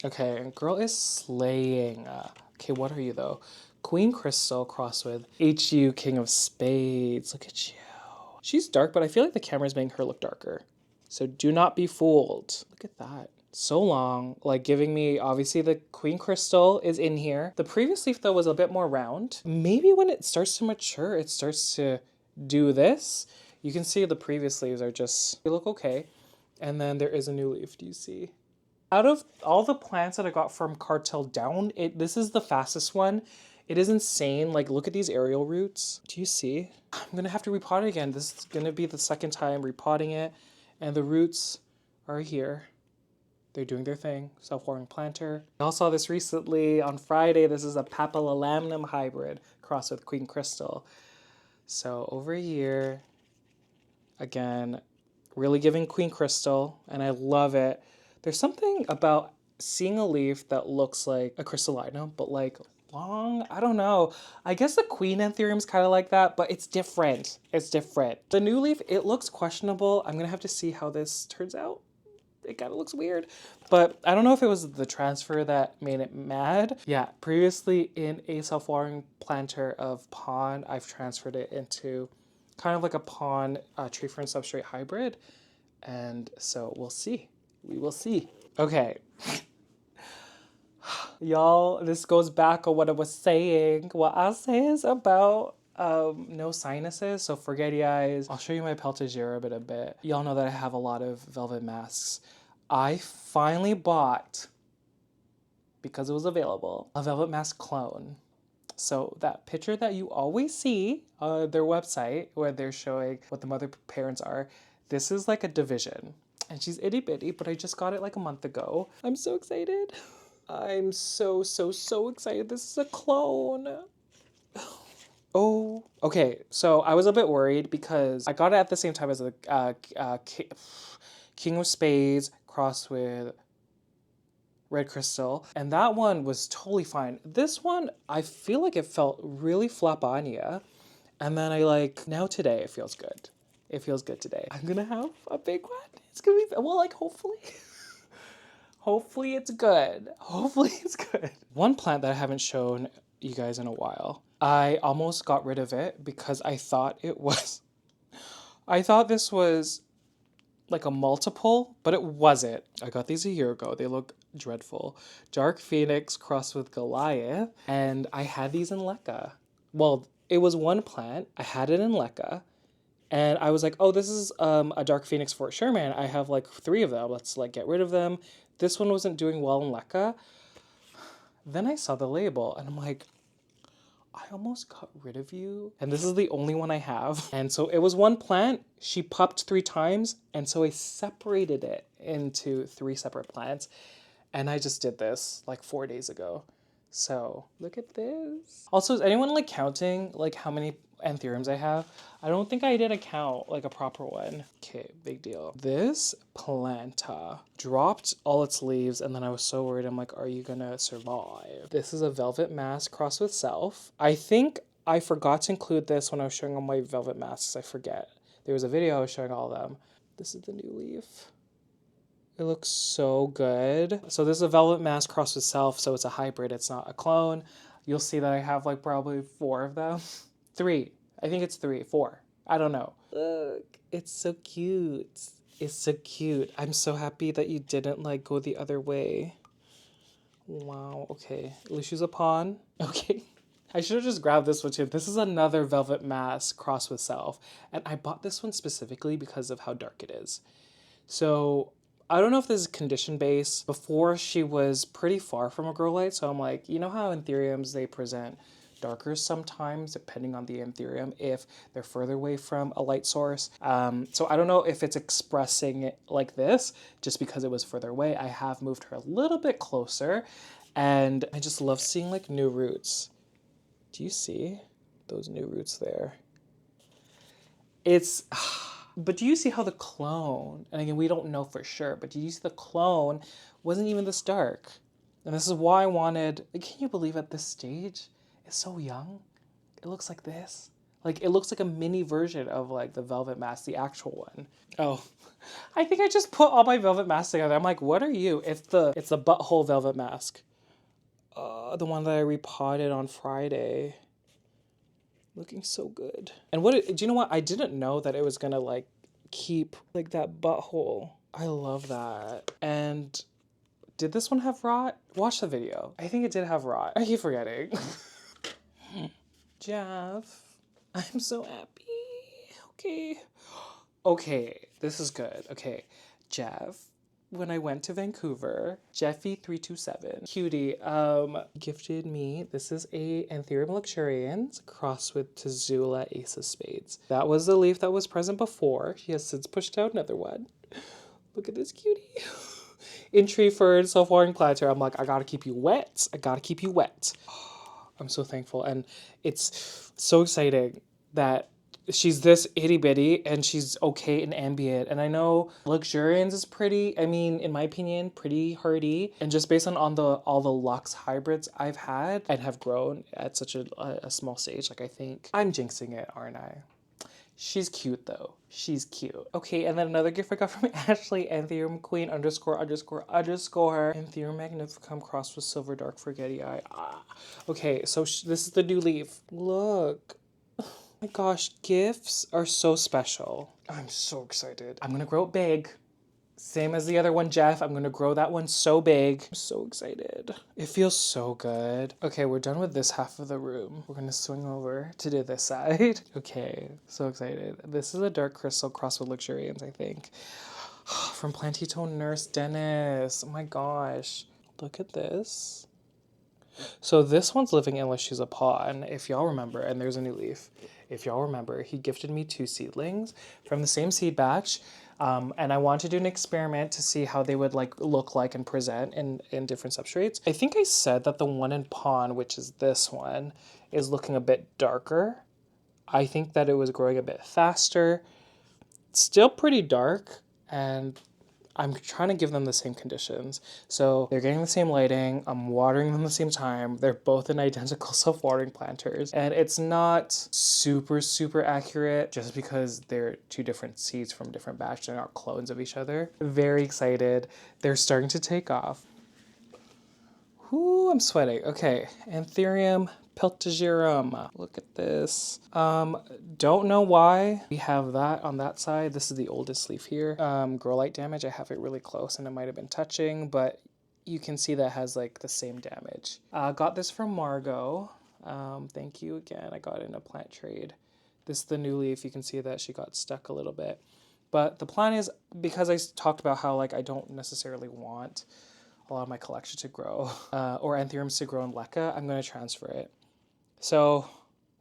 Okay, girl is slaying. Okay, what are you though? Queen Crystal crossed with HU King of Spades. Look at you. She's dark, but I feel like the camera's making her look darker. So do not be fooled. Look at that. So long, like giving me, obviously the Queen Crystal is in here. The previous leaf though was a bit more round. Maybe when it starts to mature, it starts to do this. You can see the previous leaves are just, they look okay. And then there is a new leaf, do you see? Out of all the plants that I got from Cartel Down, this is the fastest one. It is insane. Like, look at these aerial roots. Do you see? I'm gonna have to repot it again. This is gonna be the second time repotting it. And the roots are here. They're doing their thing. Self-watering planter. I also saw this recently on Friday. This is a Papillilaminum hybrid crossed with Queen Crystal. So over here, again, really giving Queen Crystal, and I love it. There's something about seeing a leaf that looks like a crystallinum, but like long, I don't know. I guess the Queen Anthurium is kind of like that, but it's different. It's different. The new leaf, it looks questionable. I'm gonna have to see how this turns out. It kind of looks weird, but I don't know if it was the transfer that made it mad. Yeah, previously in a self-watering planter of Pond, I've transferred it into kind of like a Pond tree fern substrate hybrid. And so we'll see. We will see. Okay. Y'all, this goes back on what I was saying. What I say is about no sinuses, so forgetty eyes. I'll show you my Peltigerum in a bit. Y'all know that I have a lot of velvet masks. I finally bought, because it was available, a velvet mask clone. So that picture that you always see on their website where they're showing what the mother parents are, this is like a division. And she's itty bitty, but I just got it like a month ago. I'm so excited. I'm so excited. This is a clone. Oh, okay. So I was a bit worried because I got it at the same time as the King of Spades crossed with Red Crystal, and that one was totally fine. This one, I feel like it felt really flapania, and then now today it feels good. It feels good today. I'm gonna have a big one. It's gonna be, well, like, hopefully. Hopefully it's good. Hopefully it's good. One plant that I haven't shown you guys in a while, I almost got rid of it because I thought this was like a multiple, but it wasn't. I got these a year ago. They look dreadful. Dark Phoenix crossed with Goliath, and I had these in Leca. Well, it was one plant. I had it in Leca, and I was like, oh, this is a Dark Phoenix Forgetii Sherman. I have like 3 of them. Let's like get rid of them. This one wasn't doing well in Leca. Then I saw the label, and I'm like, I almost got rid of you. And this is the only one I have. And so it was one plant. She pupped 3 times. And so I separated it into 3 separate plants. And I just did this like 4 days ago. So look at this. Also, is anyone like counting like how many anthuriums I have? I don't think I did a count, like a proper one. Okay, big deal. This planta dropped all its leaves, and then I was so worried. I'm like, are you gonna survive? This is a velvet mask crossed with self. I think I forgot to include this when I was showing all my velvet masks. I forget. There was a video I was showing all of them. This is the new leaf. It looks so good. So this is a velvet mask crossed with self, so it's a hybrid, it's not a clone. You'll see that I have like probably 4 of them. 3. I think it's 3, 4. I don't know. Look, it's so cute. It's so cute. I'm so happy that you didn't like go the other way. Wow, okay. At least she's a pawn. Okay. I should have just grabbed this one too. This is another velvet mask crossed with self. And I bought this one specifically because of how dark it is. So I don't know if this is condition based. Before, she was pretty far from a grow light, so I'm like, you know how anthuriums, they present darker sometimes depending on the anthurium if they're further away from a light source. So I don't know if it's expressing it like this just because it was further away. I have moved her a little bit closer, and I just love seeing like new roots. Do you see those new roots there? It's... But do you see how the clone, and again, we don't know for sure, but do you see the clone wasn't even this dark? And this is why I wanted, can you believe at this stage, it's so young? It looks like this. Like, it looks like a mini version of, like, the velvet mask, the actual one. Oh, I think I just put all my velvet masks together. I'm like, what are you? It's the Butthole velvet mask. The one that I repotted on Friday. Looking so good. And do you know what? I didn't know that it was gonna, like, keep, like, that butthole. I love that. And did this one have rot? Watch the video. I think it did have rot. I keep forgetting. Jeff, I'm so happy. Okay. Okay, this is good. Okay, Jeff, when I went to Vancouver, Jeffy327, cutie, gifted me, this is a Anthurium luxurians crossed with Tazula Ace of Spades. That was the leaf that was present before. She has since pushed out another one. Look at this cutie. In tree fern, self-watering planter. I'm like, I gotta keep you wet. I gotta keep you wet. I'm so thankful. And it's so exciting that she's this itty bitty and she's okay in ambient. And I know luxurians is pretty, I mean, in my opinion, pretty hardy. And just based on all the Lux hybrids I've had and have grown at such a small stage, like, I think I'm jinxing it, aren't I? She's cute though. She's cute. Okay, and then another gift I got from Ashley, Anthurium Queen ____. Anthurium Magnificum crossed with Silver Dark Forgetii Eye. Ah. Okay, so this is the new leaf. Look. Oh my gosh, gifts are so special. I'm so excited. I'm gonna grow it big. Same as the other one, Jeff. I'm gonna grow that one so big. I'm so excited. It feels so good. Okay, we're done with this half of the room. We're gonna swing over to do this side. Okay, so excited. This is a dark crystal crossed with luxurians, I think. From Plantito Nurse Dennis. Oh my gosh. Look at this. So this one's living unless she's a pawn, if y'all remember, and there's a new leaf. If y'all remember, he gifted me 2 seedlings from the same seed batch. And I wanted to do an experiment to see how they would look like and present in different substrates. I think I said that the one in pawn, which is this one, is looking a bit darker. I think that it was growing a bit faster. Still pretty dark, and I'm trying to give them the same conditions. So they're getting the same lighting. I'm watering them at the same time. They're both in identical self-watering planters. And it's not super, super accurate just because they're 2 different seeds from different batches. They're not clones of each other. Very excited. They're starting to take off. Whoo, I'm sweating. Okay, Anthurium Peltigerum. Look at this. Don't know why we have that on that side. This is the oldest leaf here. Grow light damage. I have it really close and it might have been touching, but you can see that has like the same damage. Got this from Margot. Thank you again. I got it in a plant trade. This is the new leaf. You can see that she got stuck a little bit. But the plan is, because I talked about how like I don't necessarily want a lot of my collection to grow, or Anthuriums to grow in Leca, I'm going to transfer it. So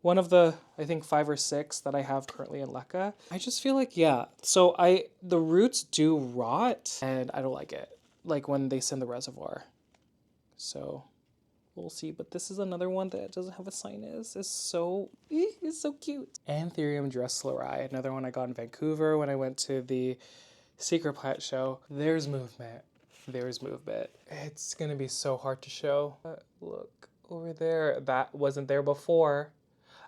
one of the, I think 5 or 6 that I have currently in Leca, I just feel like, yeah. So the roots do rot and I don't like it. Like when they send the reservoir. So we'll see. But this is another one that doesn't have a sinus. It's so cute. Anthurium Dressleri, another one I got in Vancouver when I went to the Secret Plant show. There's movement. There's movement. It's gonna be so hard to show. Look over there. That wasn't there before.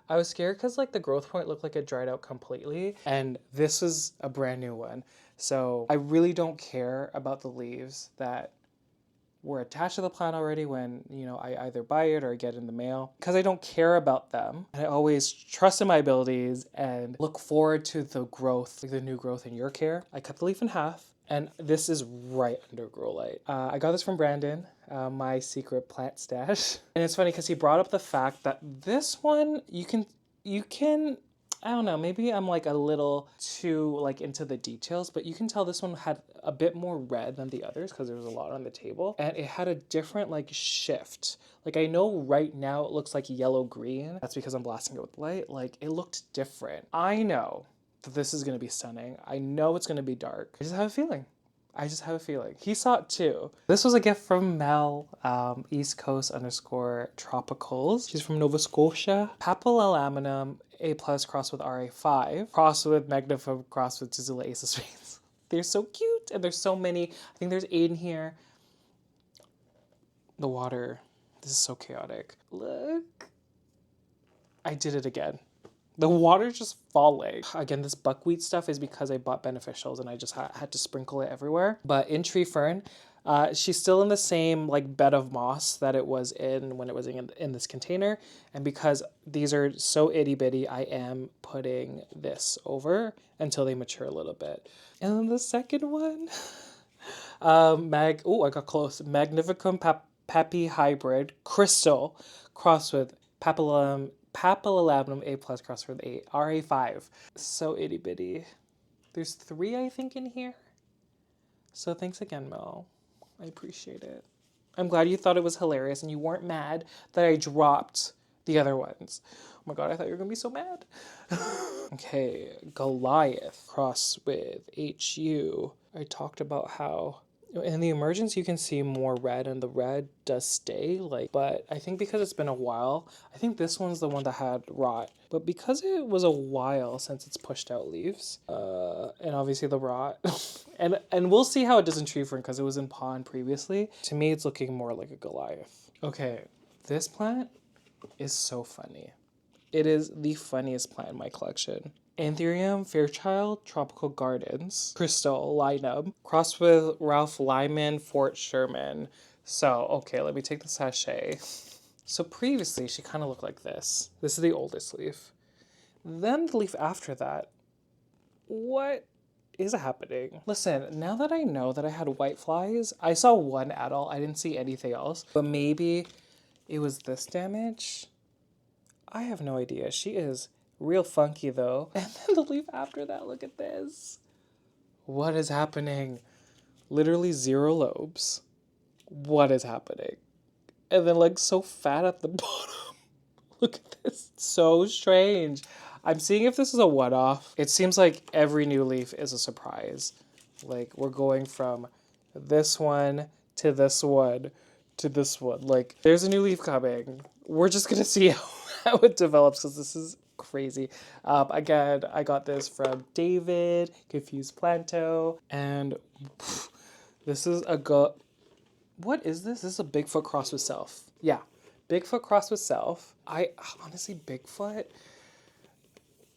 I was scared because like the growth point looked like it dried out completely, and this is a brand new one. So I really don't care about the leaves that were attached to the plant already when, you know, I either buy it or get it in the mail, because I don't care about them. And I always trust in my abilities and look forward to the growth, like the new growth in your care. I cut the leaf in half. And this is right under grow light. I got this from Brandon, my secret plant stash. And it's funny because he brought up the fact that this one, you can, I don't know, maybe I'm like a little too like into the details, but you can tell this one had a bit more red than the others because there was a lot on the table. And it had a different like shift. Like I know right now it looks like yellow-green. That's because I'm blasting it with light. Like it looked different. I know that this is going to be stunning. I know it's going to be dark. I just have a feeling. He saw it too. This was a gift from Mel, East Coast _tropicals. She's from Nova Scotia. Papillilaminum A+ crossed with RA5, crossed with Magnificum, crossed with Tazula Ace of Spades. They're so cute, and there's so many. I think there's 8 in here. The water. This is so chaotic. Look. I did it again. The water's just falling. Again, this buckwheat stuff is because I bought beneficials and I just had to sprinkle it everywhere. But in tree fern, she's still in the same like bed of moss that it was in when it was in this container. And because these are so itty bitty, I am putting this over until they mature a little bit. And then the second one, I got close. Magnificum Papi hybrid crystal crossed with Papillilaminum A plus crossed with a RA5. So itty bitty. There's 3, I think, in here. So thanks again, Mel. I appreciate it. I'm glad you thought it was hilarious and you weren't mad that I dropped the other ones. Oh my god, I thought you were going to be so mad. Okay, Goliath crossed with HU. I talked about how in the emergence you can see more red and the red does stay, but I think because it's been a while, I think this one's the one that had rot. But because it was a while since it's pushed out leaves, and obviously the rot, and we'll see how it does in tree fern because it was in pond previously. To me, it's looking more like a Goliath. Okay, this plant is so funny. It is the funniest plant in my collection. Anthurium, Fairchild, Tropical Gardens, Crystallinum, crossed with Ralph Lyman, Fort Sherman. So, okay, let me take the sachet. So previously, she kind of looked like this. This is the oldest leaf. Then the leaf after that. What is happening? Listen, now that I know that I had white flies, I saw one adult. I didn't see anything else. But maybe it was this damage? I have no idea. She is real funky though. And then the leaf after that, look at this. What is happening? Literally 0 lobes. What is happening? And then like so fat at the bottom. Look at this. So strange. I'm seeing if this is a one-off. It seems like every new leaf is a surprise. Like we're going from this one to this one to this one. Like there's a new leaf coming. We're just gonna see how it develops because this is crazy. Again, I got this from David, Confused Planto, and this is what is this? This is a Bigfoot cross with self. Yeah, Bigfoot cross with self. I honestly, Bigfoot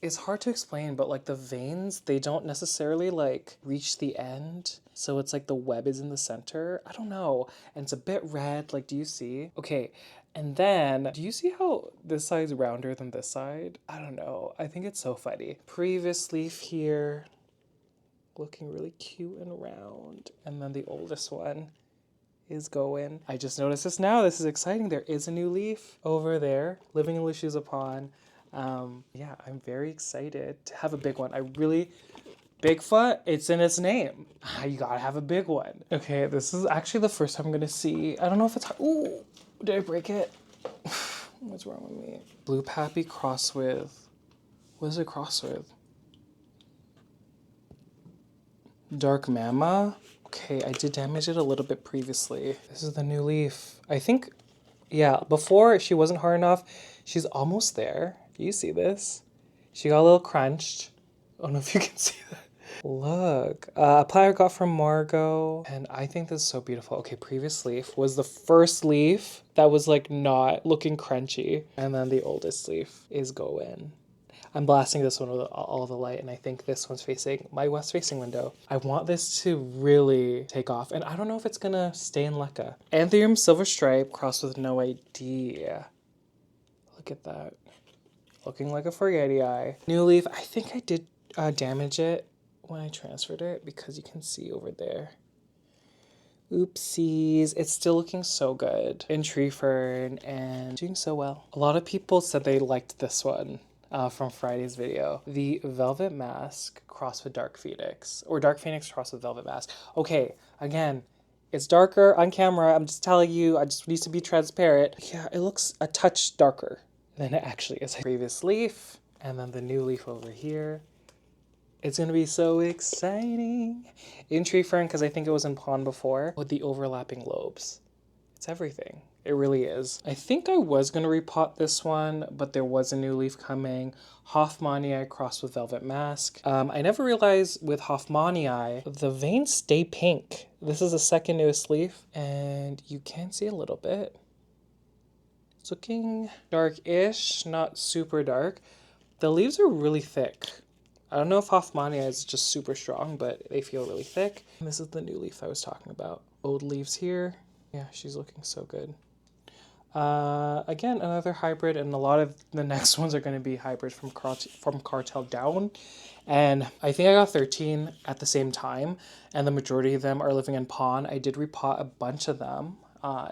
is hard to explain, but like the veins, they don't necessarily like reach the end. So it's like the web is in the center. I don't know. And it's a bit red. Like, do you see? Okay. And then, do you see how this side's rounder than this side? I don't know. I think it's so funny. Previous leaf here, looking really cute and round. And then the oldest one is going. I just noticed this now. This is exciting. There is a new leaf over there, living in Lucia's pond. Yeah, I'm very excited to have a big one. Bigfoot, it's in its name. You gotta have a big one. Okay, this is actually the first time I'm gonna see. I don't know if it's, ooh, did I break it? What's wrong with me? Blue Pappy cross with, what is it cross with? Dark Mama? Okay, I did damage it a little bit previously. This is the new leaf. I think, yeah, before she wasn't hard enough. She's almost there. Do you see this? She got a little crunched. I don't know if you can see that. Look, a plant I got from Margot, and I think this is so beautiful. Okay, previous leaf was the first leaf that was like not looking crunchy, and then the oldest leaf is going. I'm blasting this one with all the light, and I think this one's facing my west-facing window. I want this to really take off, and I don't know if it's gonna stay in LECA. Anthurium Silver Stripe crossed with NOID. Look at that. Looking like a Forgetii eye. New leaf, I think I did damage it when I transferred it because you can see over there. Oopsies. It's still looking so good in tree fern and doing so well. A lot of people said they liked this one from Friday's video. The Velvet Mask crossed with Dark Phoenix, or Dark Phoenix crossed with Velvet Mask. Okay, again, it's darker on camera. I'm just telling you, I just need to be transparent. Yeah, it looks a touch darker than it actually is. Previous leaf, and then the new leaf over here. It's gonna be so exciting. In tree fern, because I think it was in pond before, with the overlapping lobes. It's everything. It really is. I think I was gonna repot this one, but there was a new leaf coming. Hoffmanii crossed with Velvet Mask. I never realized with Hoffmanii, the veins stay pink. This is the second newest leaf, and you can see a little bit. It's looking dark-ish, not super dark. The leaves are really thick. I don't know if Hoffmanii is just super strong, but they feel really thick. And this is the new leaf I was talking about. Old leaves here. Yeah, she's looking so good. Again, another hybrid, and a lot of the next ones are going to be hybrids from Cartel down. And I think I got 13 at the same time, and the majority of them are living in pond. I did repot a bunch of them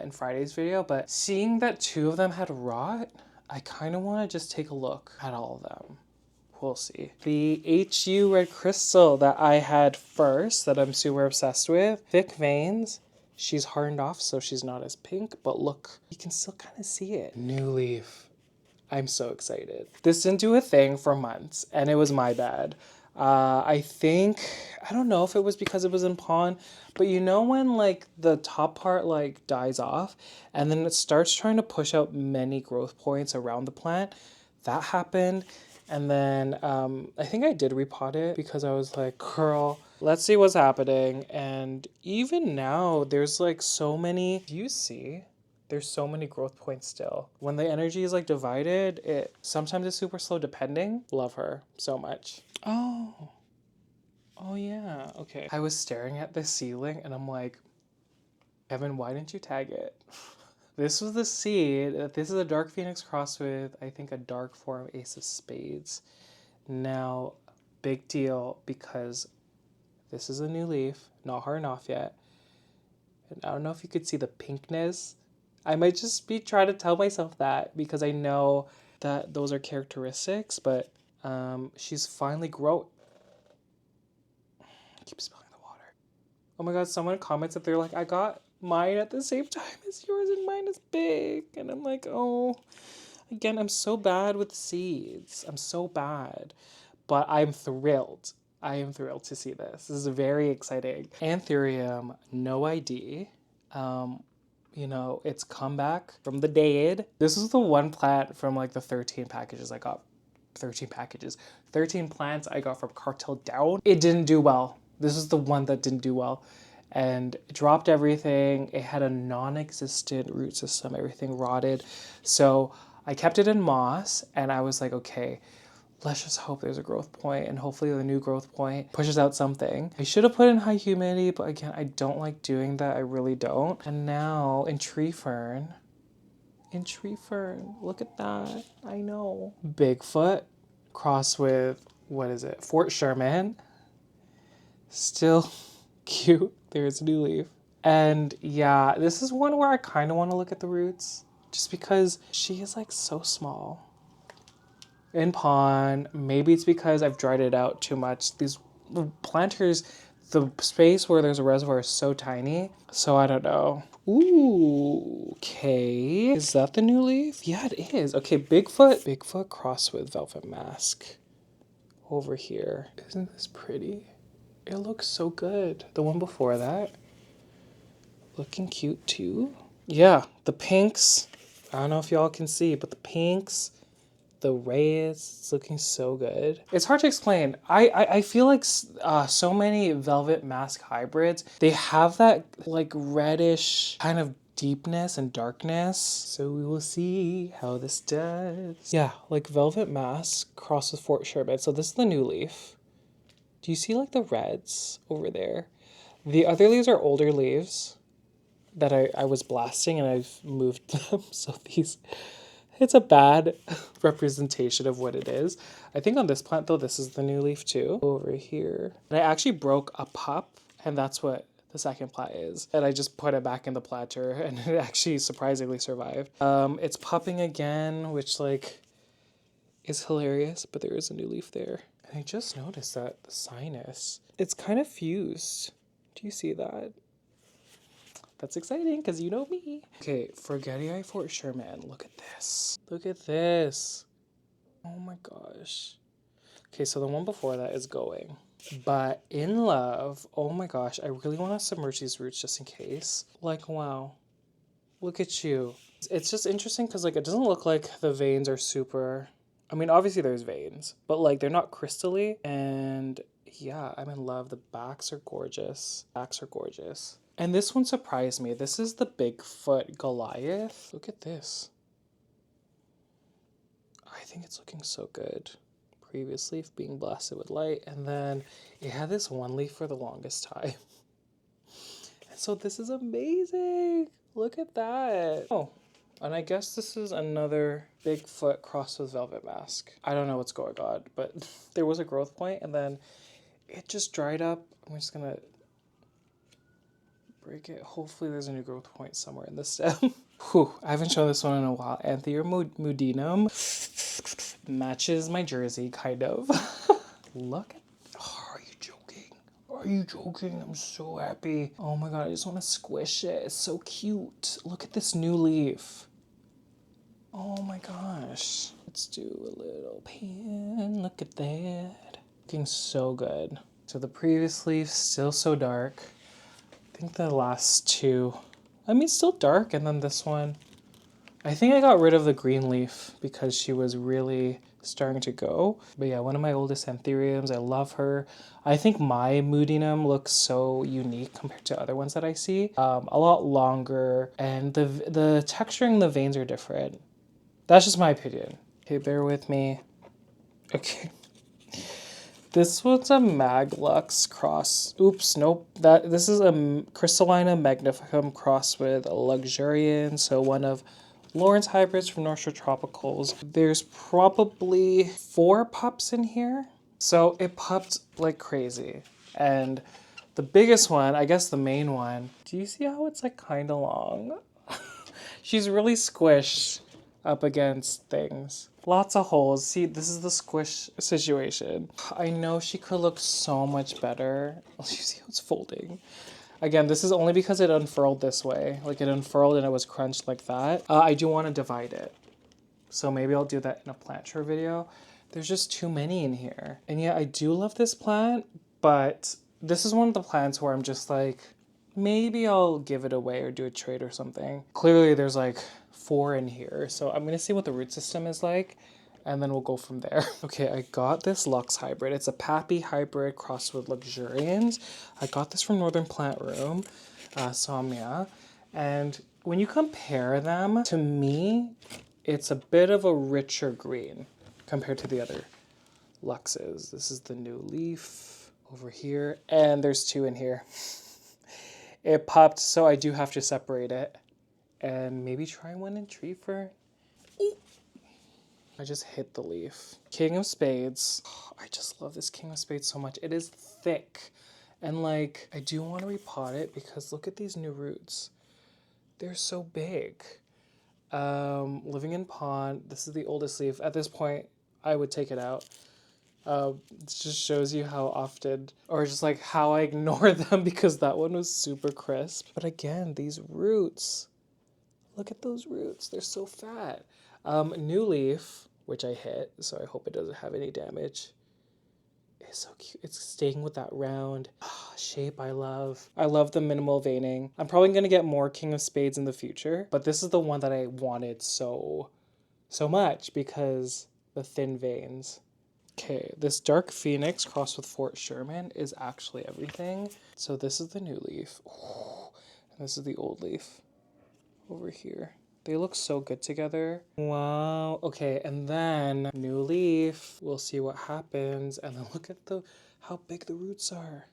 in Friday's video, but seeing that 2 of them had rot, I kind of want to just take a look at all of them. We'll see. The HU red crystal that I had first, that I'm super obsessed with, thick veins. She's hardened off, so she's not as pink, but look, you can still kind of see it. New leaf. I'm so excited. This didn't do a thing for months, and it was my bad. I think, I don't know if it was because it was in pond, but you know when like the top part like dies off, and then it starts trying to push out many growth points around the plant? That happened. And then I think I did repot it because I was like, girl, let's see what's happening. And even now, there's like so many, do you see? There's so many growth points still. When the energy is like divided, it sometimes it's super slow depending. Love her so much. Oh yeah, okay. I was staring at this seedling and I'm like, Kevin, why didn't you tag it? This was the seed. This is a Dark Phoenix crossed with, I think, a Dark Form Ace of Spades. Now, big deal because this is a new leaf, not hardened off yet. And I don't know if you could see the pinkness. I might just be trying to tell myself that because I know that those are characteristics, but she's finally grown. I keep spilling the water. Oh my god, someone comments that they're like, I got mine at the same time as yours and mine is big. And I'm like, oh, again, I'm so bad with seeds. I'm so bad. But I'm thrilled. I am thrilled to see this. This is very exciting. Anthurium, NOID. You know, it's comeback from the dead. This is the one plant from like the 13 packages I got. 13 packages. 13 plants I got from Cartel down. It didn't do well. This is the one that didn't do well. And it dropped everything. It had a non-existent root system. Everything rotted. So I kept it in moss and I was like, okay, let's just hope there's a growth point and hopefully the new growth point pushes out something. I should have put in high humidity, but again, I don't like doing that. I really don't. And now in tree fern, look at that. I know. Bigfoot crossed with, what is it? Forgetii Sherman. Still cute. There's a new leaf. And yeah, this is one where I kind of want to look at the roots just because she is like so small. In pond, maybe it's because I've dried it out too much. These planters, the space where there's a reservoir is so tiny, so I don't know. Ooh, okay. Is that the new leaf? Yeah, it is. Okay, Bigfoot crossed with Velvet Mask over here. Isn't this pretty? It looks so good. The one before that, looking cute too. Yeah, the pinks. I don't know if y'all can see, but the pinks, the reds, it's looking so good. It's hard to explain. I feel like so many Velvet Mask hybrids, they have that like reddish kind of deepness and darkness. So we will see how this does. Yeah, like Velvet Mask crossed with Forgetii Sherman. So this is the new leaf. Do you see like the reds over there? The other leaves are older leaves that I was blasting and I've moved them. So these, it's a bad representation of what it is. I think on this plant though, this is the new leaf too. Over here. And I actually broke a pup and that's what the second plant is. And I just put it back in the planter and it actually surprisingly survived. It's pupping again, which like is hilarious, but there is a new leaf there. And I just noticed that the sinus, it's kind of fused. Do you see that? That's exciting because you know me. Okay, Forgetii Sherman. Look at this. Look at this. Oh my gosh. Okay, so the one before that is going. But in love, oh my gosh, I really want to submerge these roots just in case. Like, wow. Look at you. It's just interesting because like it doesn't look like the veins are super... I mean, obviously there's veins, but like they're not crystally. And yeah, I'm in love. The backs are gorgeous. Backs are gorgeous. And this one surprised me. This is the Bigfoot Goliath. Look at this. I think it's looking so good. previous leaf being blasted with light. And then it had this one leaf for the longest time. And so this is amazing. Look at that. Oh, and I guess this is another Bigfoot crossed with velvet mask. I don't know what's going on, but there was a growth point and then it just dried up. I'm just gonna break it. Hopefully there's a new growth point somewhere in the stem. Whew, I haven't shown this one in a while. Anthurium mudinum matches my jersey, kind of. Look at, oh, are you joking? Are you joking? I'm so happy. Oh my god, I just want to squish it. It's so cute. Look at this new leaf. Oh my gosh. Let's do a little pan. Look at that. Looking so good. So the previous leaf, still so dark. I think the last two, I mean, still dark. And then this one, I think I got rid of the green leaf because she was really starting to go. But yeah, one of my oldest Anthuriums. I love her. I think my Mudinum looks so unique compared to other ones that I see. A lot longer, and the texturing in the veins are different. That's just my opinion. Okay, bear with me. Okay. This one's a Maglocks cross. Oops, nope. This is a Crystallinum Magnificum cross with a Luxurian. So one of Lauren's hybrids from North Shore Tropicals. There's probably 4 pups in here. So it pupped like crazy. And the biggest one, I guess the main one, do you see how it's like kind of long? She's really squished up against things. Lots of holes. See, this is the squish situation. I know she could look so much better. You see how it's folding? Again, this is only because it unfurled this way. Like it unfurled and it was crunched like that. I do want to divide it. So maybe I'll do that in a plant tour video. There's just too many in here. And yeah, I do love this plant, but this is one of the plants where I'm just like, maybe I'll give it away or do a trade or something. Clearly there's like 4 in here. So I'm gonna see what the root system is like and then we'll go from there. Okay, I got this Lux hybrid. It's a Pappy hybrid crossed with Luxurians. I got this from Northern Plant Room, Somnia. And when you compare them, to me, it's a bit of a richer green compared to the other Luxes. This is the new leaf over here. And there's 2 in here. It popped, so I do have to separate it. And maybe try one in tree fern. I just hit the leaf. King of Spades. Oh, I just love this King of Spades so much. It is thick. And like, I do want to repot it because look at these new roots. They're so big. Living in pond. This is the oldest leaf. At this point, I would take it out. It just shows you how often, or just like how I ignore them because that one was super crisp. But again, these roots. Look at those roots. They're so fat. New leaf, which I hit, so I hope it doesn't have any damage. It's so cute. It's staying with that round shape I love. I love the minimal veining. I'm probably going to get more King of Spades in the future, but this is the one that I wanted so much because the thin veins. Okay, this Dark Phoenix crossed with Forgetii Sherman is actually everything. So this is the new leaf. Ooh, and this is the old leaf over here. They look so good together. Wow. Okay, and then new leaf. We'll see what happens. And then look at how big the roots are.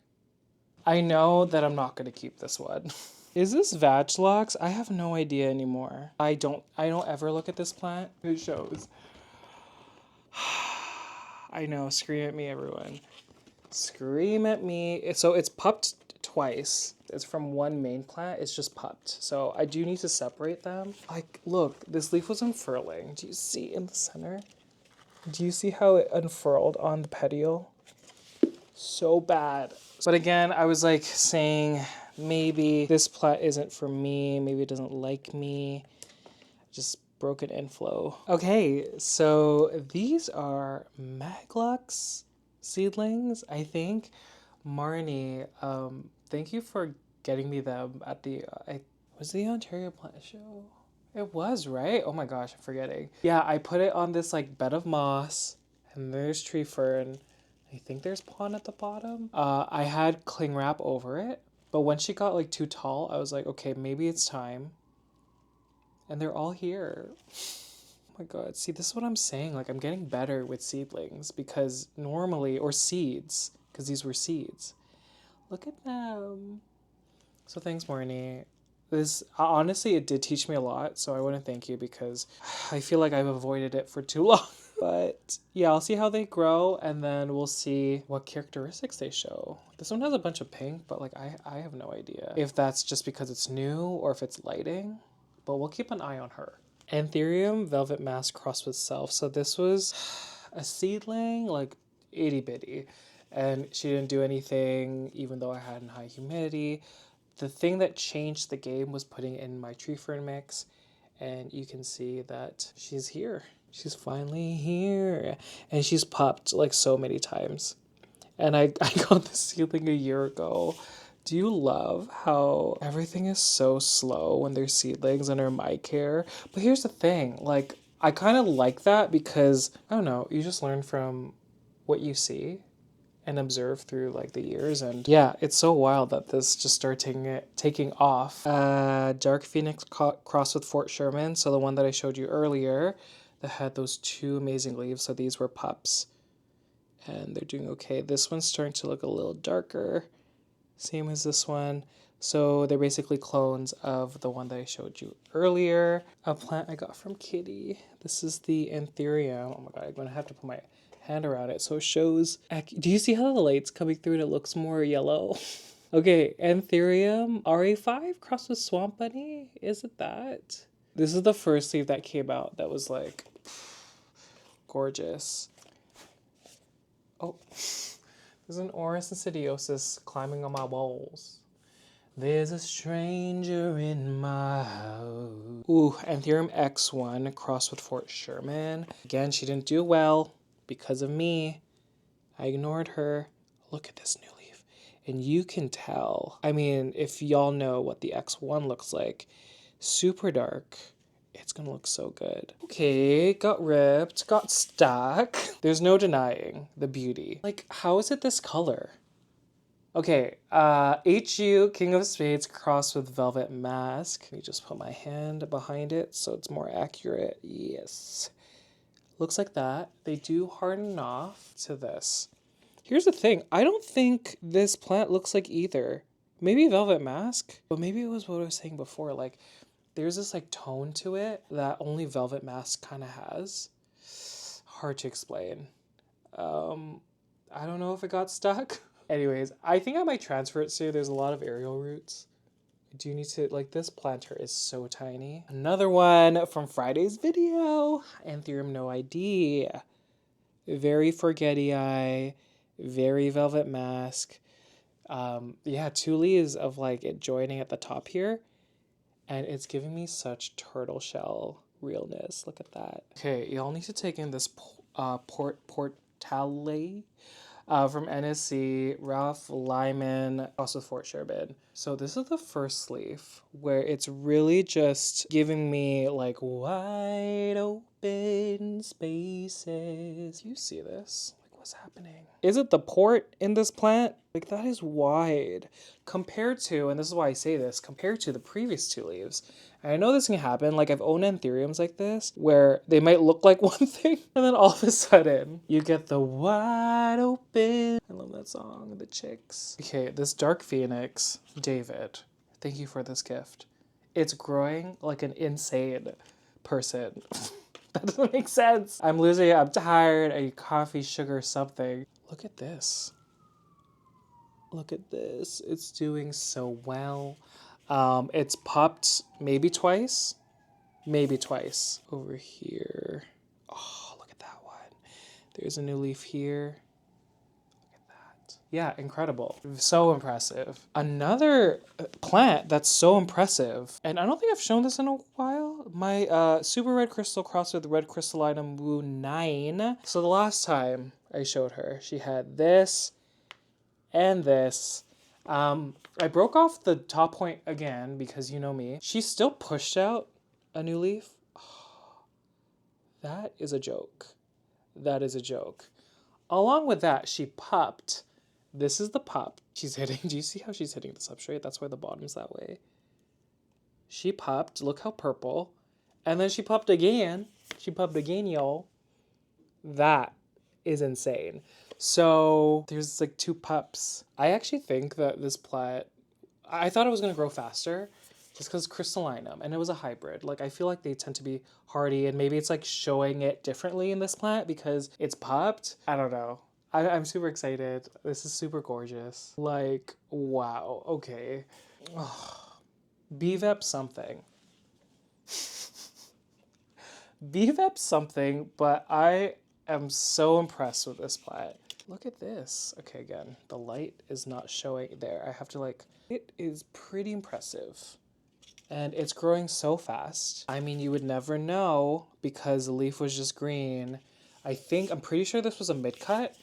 I know that I'm not going to keep this one. Is this Maglocks? I have no idea anymore. I don't ever look at this plant. It shows. I know, scream at me, everyone. Scream at me. So it's pupped twice. It's from one main plant. It's just pupped. So I do need to separate them. Like, look, this leaf was unfurling. Do you see in the center? Do you see how it unfurled on the petiole? So bad. But again, I was like saying, maybe this plant isn't for me. Maybe it doesn't like me. Just broken inflow. Okay, so these are Maglocks seedlings, I think. Marnie, thank you for getting me them at the, was the Ontario Plant Show? It was, right? Oh my gosh, I'm forgetting. Yeah, I put it on this like bed of moss, and there's tree fern. I think there's pond at the bottom. I had cling wrap over it, but when she got like too tall, I was like, okay, maybe it's time. And they're all here. Oh my god. See, this is what I'm saying. Like, I'm getting better with seedlings because normally, or seeds, because these were seeds. Look at them. So thanks, Morny. This, honestly, it did teach me a lot, so I want to thank you because I feel like I've avoided it for too long. But yeah, I'll see how they grow, and then we'll see what characteristics they show. This one has a bunch of pink, but like I have no idea if that's just because it's new or if it's lighting, but we'll keep an eye on her. Anthurium Velvet Mask crossed with Self. So this was a seedling, like itty bitty, and she didn't do anything even though I had in high humidity. The thing that changed the game was putting in my tree fern mix, and you can see that she's here. She's finally here. And she's popped like so many times. And I got this seedling a year ago. Do you love how everything is so slow when they're seedlings under my care? But here's the thing, like, I kind of like that because, I don't know, you just learn from what you see and observe through like the years. And yeah, it's so wild that this just started taking off. Dark Phoenix crossed with Fort Sherman. So the one that I showed you earlier that had those two amazing leaves. So these were pups and they're doing okay. This one's starting to look a little darker. Same as this one. So they're basically clones of the one that I showed you earlier. A plant I got from Kitty. This is the Anthurium. Oh my god, I'm going to have to put my hand around it so it shows. Do you see how the light's coming through and it looks more yellow? Okay, Anthurium RA5 crossed with Swamp Bunny. Is it that? This is the first leaf that came out that was like gorgeous. Oh, there's an Orris insidiosus climbing on my walls. There's a stranger in my house. Ooh, Anthurium X1 crossed with Fort Sherman. Again, she didn't do well because of me. I ignored her. Look at this new leaf. And you can tell. I mean, if y'all know what the X1 looks like, super dark. It's gonna look so good. Okay, got ripped, got stuck. There's no denying the beauty. Like, how is it this color? Okay, HU, King of Spades, crossed with Velvet Mask. Let me just put my hand behind it so it's more accurate. Yes. Looks like that. They do harden off to this. Here's the thing. I don't think this plant looks like either. Maybe Velvet Mask, but maybe it was what I was saying before. Like, there's this like tone to it that only Velvet Mask kind of has. Hard to explain. I don't know if it got stuck. Anyways, I think I might transfer it soon. There's a lot of aerial roots. I do need to, like, this planter is so tiny. Another one from Friday's video. Anthurium NOID. Very Forgetii. Very Velvet Mask. Yeah, two leaves of like it joining at the top here. And it's giving me such turtle shell realness. Look at that. Okay, y'all need to take in this Portillae. From NSC, Ralph Lyman, also Fort Sherman. So this is the first leaf where it's really just giving me like wide open spaces. Do you see this? Like, what's happening? Is it the port in this plant? Like, that is wide compared to, and this is why I say this, compared to the previous two leaves. And I know this can happen, like I've owned anthuriums like this, where they might look like one thing, and then all of a sudden, you get the wide open. I love that song, The Chicks. Okay, this Dark Phoenix, David, thank you for this gift. It's growing like an insane person. That doesn't make sense. I'm losing it, I'm tired, I need coffee, sugar, something. Look at this. Look at this, it's doing so well. It's popped maybe twice over here. Oh, look at that one. There's a new leaf here. Look at that. Yeah, incredible. So impressive. Another plant that's so impressive, and I don't think I've shown this in a while. My super red crystal crossed with red Crystallinum Wu 9. So the last time I showed her, she had this and this. I broke off the top point again because you know me. She still pushed out a new leaf. Oh, that is a joke. That is a joke. Along with that, she popped. This is the pop. She's hitting. Do you see how she's hitting the substrate? That's why the bottom's that way. She popped. Look how purple. And then she popped again. She pubbed again, y'all. That is insane. So there's like 2 pups. I actually think that this plant, I thought it was going to grow faster just because Crystallinum, and it was a hybrid. Like, I feel like they tend to be hardy, and maybe it's like showing it differently in this plant because it's pupped. I don't know. I'm super excited. This is super gorgeous. Like, wow. Okay. BVEP something. BVEP something, but I am so impressed with this plant. Look at this. Okay, again, the light is not showing there. I have to like, it is pretty impressive. And it's growing so fast. I mean, you would never know because the leaf was just green. I'm pretty sure this was a mid-cut,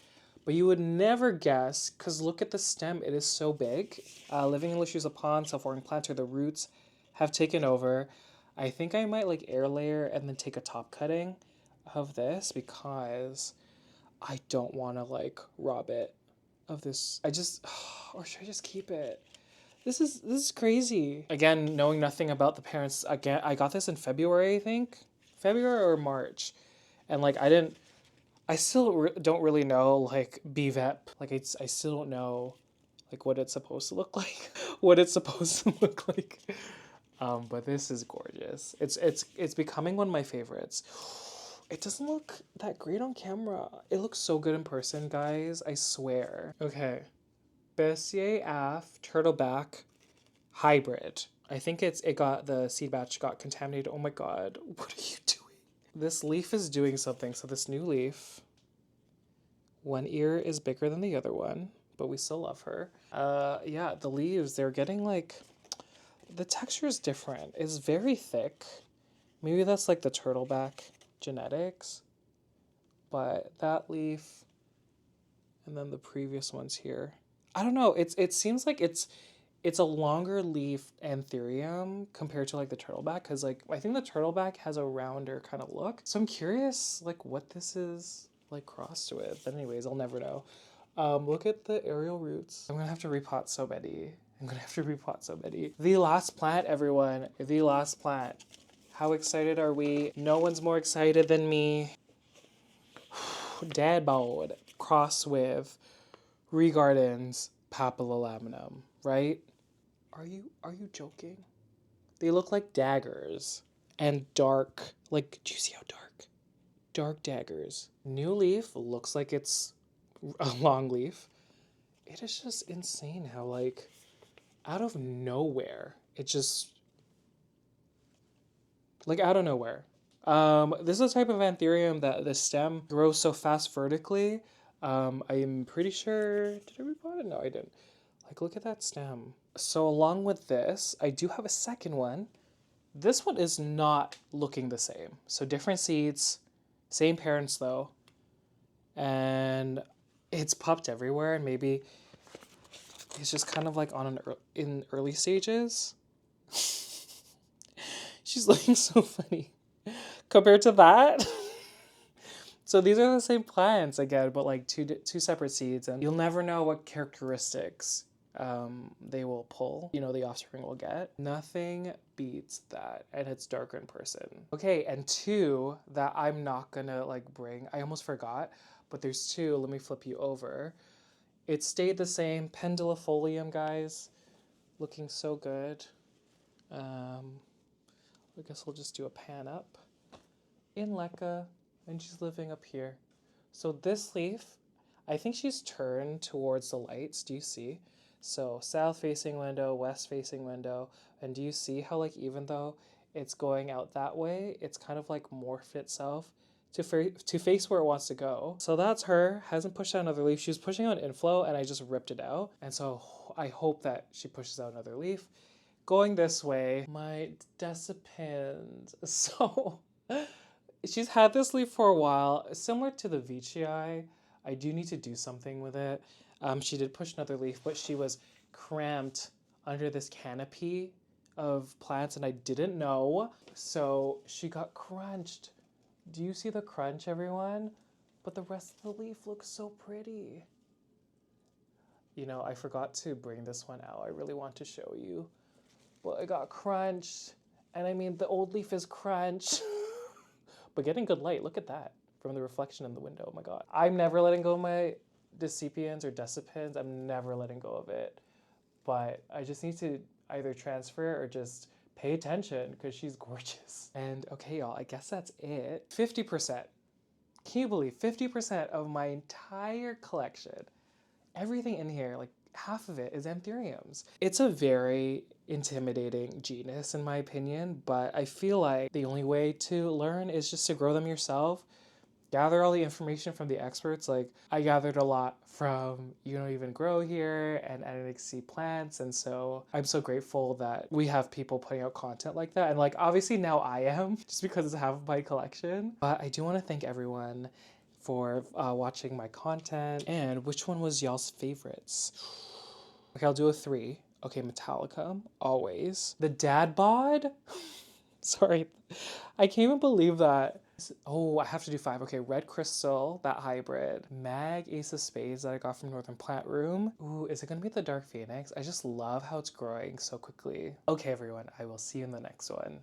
but you would never guess because look at the stem. It is so big. Living in Lucius upon self-watering plants or the roots have taken over. I think I might like air layer and then take a top cutting of this because I don't want to like rob it of this. Or should I just keep it? This is crazy. Again, knowing nothing about the parents. Again, I got this in February, I think. February or March. And like I still don't really know like BVEP. Like I still don't know like what it's supposed to look like. What it's supposed to look like. But this is gorgeous. It's becoming one of my favorites. It doesn't look that great on camera. It looks so good in person, guys. I swear. Okay. Bessier Af Turtleback hybrid. I think it got the seed batch got contaminated. Oh my god, what are you doing? This leaf is doing something. So this new leaf, one ear is bigger than the other one, but we still love her. Yeah, the leaves, they're getting like, the texture is different. It's very thick. Maybe that's like the turtleback genetics, but that leaf and then the previous ones here. I don't know. It seems like it's a longer leaf anthurium compared to like the turtleback because like I think the turtleback has a rounder kind of look. So I'm curious like what this is like crossed with. But anyways, I'll never know. Look at the aerial roots. I'm gonna have to repot so many. The last plant, everyone. The last plant. How excited are we? No one's more excited than me. Dad bod cross with Regardens Papillilaminum, right? Are you joking? They look like daggers and dark. Like, do you see how dark? Dark daggers. New leaf looks like it's a long leaf. It is just insane how like out of nowhere it just like out of nowhere. This is a type of anthurium that the stem grows so fast vertically. I'm pretty sure. Did I repot it? No, I didn't. Like, look at that stem. So along with this, I do have a second one. This one is not looking the same. So different seeds, same parents though, and it's popped everywhere. And maybe it's just kind of like in early stages. She's looking so funny compared to that. So these are the same plants again, but like two separate seeds, and you'll never know what characteristics they will pull. You know, the offspring will get. Nothing beats that, and it's darker in person. Okay, and 2 that I'm not gonna like bring. I almost forgot, but there's 2. Let me flip you over. It stayed the same. Pendulifolium, guys, looking so good. I guess we'll just do a pan up. In Lekka, and she's living up here. So this leaf, I think she's turned towards the lights. Do you see? So south facing window, west facing window. And do you see how like even though it's going out that way, it's kind of like morphed itself to face where it wants to go. So that's her. Hasn't pushed out another leaf. She was pushing out inflow and I just ripped it out. And so I hope that she pushes out another leaf. Going this way, my Descippens. So she's had this leaf for a while, similar to the Veitchii. I do need to do something with it. She did push another leaf, but she was cramped under this canopy of plants and I didn't know. So she got crunched. Do you see the crunch, everyone? But the rest of the leaf looks so pretty. You know, I forgot to bring this one out. I really want to show you. But it got crunched. And I mean, the old leaf is crunched. but getting good light. Look at that from the reflection in the window. Oh my God. I'm never letting go of my Descippens or Descippens. I'm never letting go of it. But I just need to either transfer or just pay attention because she's gorgeous. And okay, y'all, I guess that's it. 50%. Can you believe 50% of my entire collection, everything in here, like half of it is anthuriums. It's a very intimidating genus in my opinion, but I feel like the only way to learn is just to grow them yourself. Gather all the information from the experts. Like I gathered a lot from You Don't Even Grow Here and NXC Plants. And so I'm so grateful that we have people putting out content like that. And like obviously now I am just because it's half of my collection. But I do want to thank everyone for watching my content. And which one was y'all's favorites? Okay, I'll do a 3. Okay, Metallicum, always. The Dad Bod? Sorry, I can't even believe that. Oh, I have to do 5. Okay, Red Crystal, that hybrid. Ace of Spades that I got from Northern Plant Room. Ooh, is it gonna be the Dark Phoenix? I just love how it's growing so quickly. Okay, everyone, I will see you in the next one.